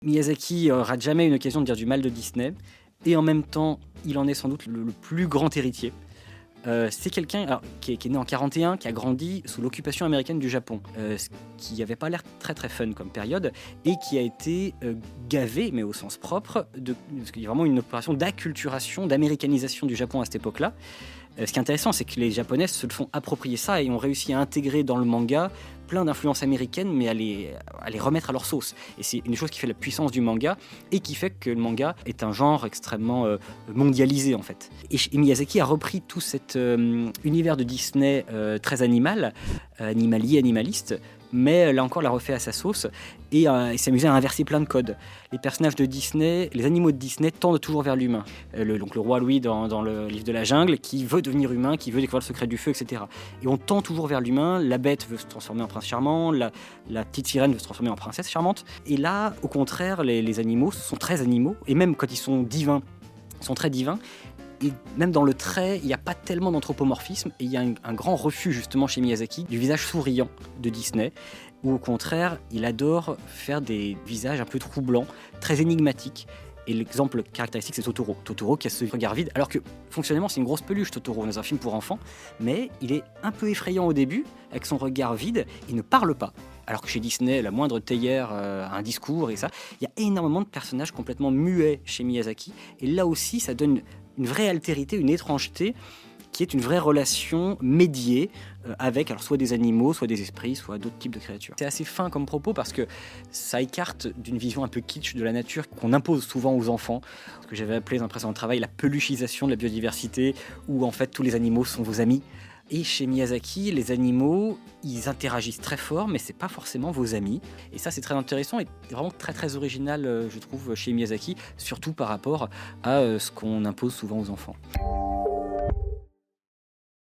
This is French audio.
Miyazaki rate jamais une occasion de dire du mal de Disney et en même temps, il en est sans doute le plus grand héritier. C'est quelqu'un qui est né en 41, qui a grandi sous l'occupation américaine du Japon, ce qui n'avait pas l'air très très fun comme période, et qui a été gavé, mais au sens propre, parce qu'il y a vraiment une opération d'acculturation, d'américanisation du Japon à cette époque-là. Ce qui est intéressant, c'est que les Japonais se le font approprier ça et ont réussi à intégrer dans le manga plein d'influences américaines, mais à les remettre à leur sauce. Et c'est une chose qui fait la puissance du manga et qui fait que le manga est un genre extrêmement mondialisé en fait. Et Miyazaki a repris tout cet univers de Disney très animal, animalier, animaliste, mais là encore l'a refait à sa sauce et il s'amusait à inverser plein de codes. Les personnages de Disney, les animaux de Disney tendent toujours vers l'humain. Donc le roi Louis dans le livre de la jungle qui veut devenir humain, qui veut découvrir le secret du feu, etc. Et on tend toujours vers l'humain. La bête veut se transformer en prince charmant, la petite sirène veut se transformer en princesse charmante. Et là, au contraire, les animaux sont très animaux, et même quand ils sont divins, ils sont très divins. Et même dans le trait, il n'y a pas tellement d'anthropomorphisme et il y a un grand refus justement chez Miyazaki du visage souriant de Disney, où au contraire, il adore faire des visages un peu troublants, très énigmatiques. Et l'exemple caractéristique, c'est Totoro. Totoro qui a ce regard vide, alors que fonctionnellement, c'est une grosse peluche, Totoro, dans un film pour enfants, mais il est un peu effrayant au début, avec son regard vide, il ne parle pas. Alors que chez Disney, la moindre théière a un discours et ça. Il y a énormément de personnages complètement muets chez Miyazaki, et là aussi, ça donne une vraie altérité, une étrangeté, qui est une vraie relation médiée avec alors soit des animaux, soit des esprits, soit d'autres types de créatures. C'est assez fin comme propos parce que ça écarte d'une vision un peu kitsch de la nature qu'on impose souvent aux enfants, ce que j'avais appelé dans un précédent travail la peluchisation de la biodiversité, où en fait tous les animaux sont vos amis. Et chez Miyazaki, les animaux, ils interagissent très fort, mais c'est pas forcément vos amis. Et ça, c'est très intéressant et vraiment très très original, je trouve, chez Miyazaki, surtout par rapport à ce qu'on impose souvent aux enfants.